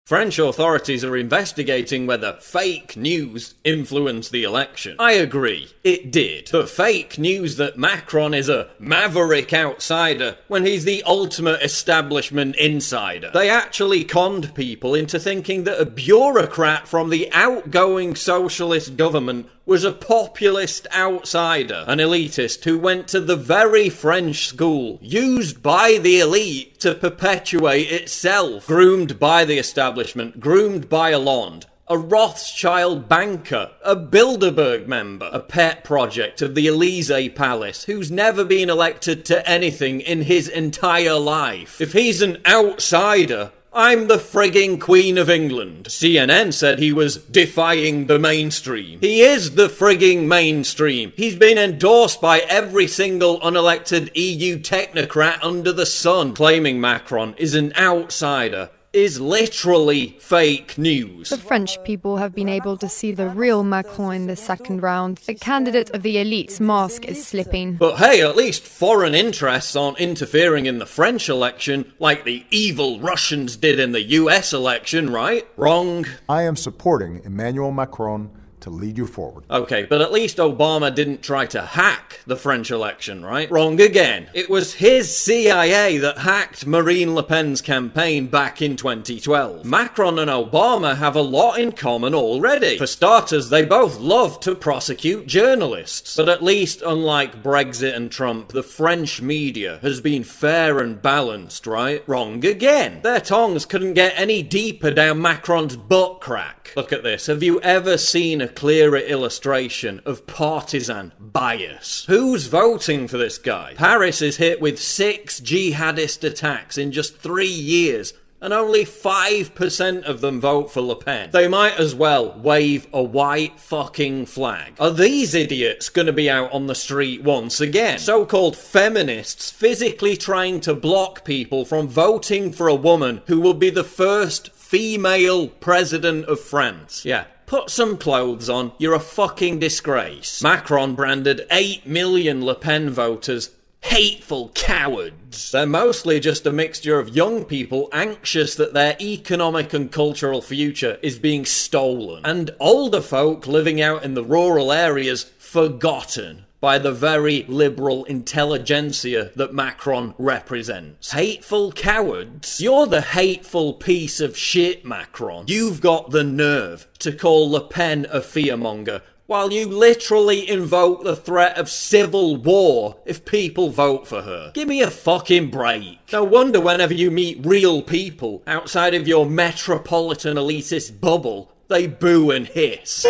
French authorities are investigating whether fake news influenced the election. I agree, it did. The fake news that Macron is a maverick outsider when he's the ultimate establishment insider. They actually conned people into thinking that a bureaucrat from the outgoing socialist government was a populist outsider, an elitist who went to the very French school used by the elite to perpetuate itself, groomed by the establishment, groomed by Hollande, a Rothschild banker, a Bilderberg member, a pet project of the Élysée Palace, who's never been elected to anything in his entire life. If he's an outsider, I'm the frigging Queen of England. CNN said he was defying the mainstream. He is the frigging mainstream. He's been endorsed by every single unelected EU technocrat under the sun. Claiming Macron is an outsider is literally fake news. The French people have been able to see the real Macron in the second round. The candidate of the elite's mask is slipping. But hey, at least foreign interests aren't interfering in the French election like the evil Russians did in the US election, right? Wrong. I am supporting Emmanuel Macron to lead you forward. Okay, but at least Obama didn't try to hack the French election, right? Wrong again. It was his CIA that hacked Marine Le Pen's campaign back in 2012. Macron and Obama have a lot in common already. For starters, they both love to prosecute journalists. But at least, unlike Brexit and Trump, the French media has been fair and balanced, right? Wrong again. Their tongues couldn't get any deeper down Macron's butt crack. Look at this. Have you ever seen a clearer illustration of partisan bias? Who's voting for this guy? Paris is hit with 6 jihadist attacks in just 3 years, and only 5% of them vote for Le Pen. They might as well wave a white fucking flag. Are these idiots gonna be out on the street once again? So-called feminists physically trying to block people from voting for a woman who will be the first female president of France. Yeah. Put some clothes on, you're a fucking disgrace. Macron branded 8 million Le Pen voters hateful cowards. They're mostly just a mixture of young people anxious that their economic and cultural future is being stolen, and older folk living out in the rural areas forgotten by the very liberal intelligentsia that Macron represents. Hateful cowards? You're the hateful piece of shit, Macron. You've got the nerve to call Le Pen a fearmonger, while you literally invoke the threat of civil war if people vote for her. Give me a fucking break. No wonder whenever you meet real people outside of your metropolitan elitist bubble, they boo and hiss.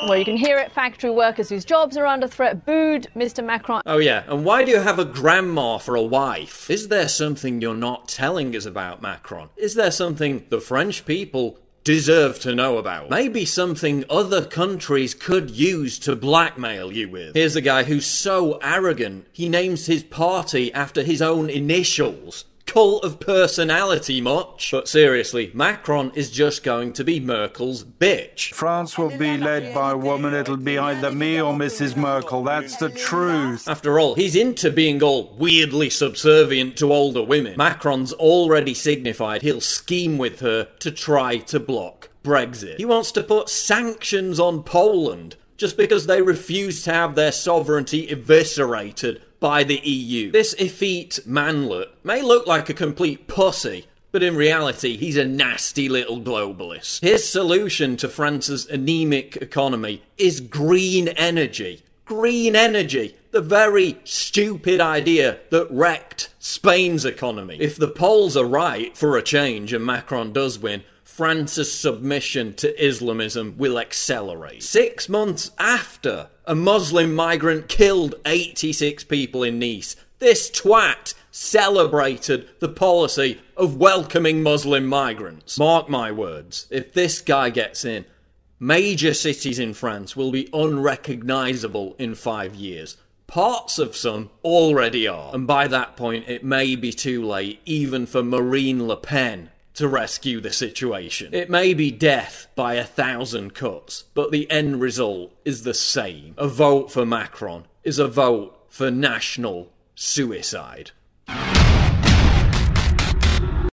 Well, you can hear it. Factory workers whose jobs are under threat booed Mr. Macron. Oh yeah, and why do you have a grandma for a wife? Is there something you're not telling us about Macron? Is there something the French people deserve to know about? Maybe something other countries could use to blackmail you with. Here's a guy who's so arrogant, he names his party after his own initials. Cult of personality much? But seriously, Macron is just going to be Merkel's bitch. France will be led by a woman. It'll be either me or Mrs. Merkel. That's the truth. After all, he's into being all weirdly subservient to older women. Macron's already signified he'll scheme with her to try to block Brexit. He wants to put sanctions on Poland just because they refuse to have their sovereignty eviscerated by the EU. This effete manlet may look like a complete pussy, but in reality, he's a nasty little globalist. His solution to France's anemic economy is green energy. Green energy! The very stupid idea that wrecked Spain's economy. If the polls are right, for a change, and Macron does win, France's submission to Islamism will accelerate. 6 months after a Muslim migrant killed 86 people in Nice, this twat celebrated the policy of welcoming Muslim migrants. Mark my words, if this guy gets in, major cities in France will be unrecognisable in 5 years. Parts of some already are, and by that point it may be too late even for Marine Le Pen to rescue the situation. It may be death by 1,000 cuts, but the end result is the same. A vote for Macron is a vote for national suicide.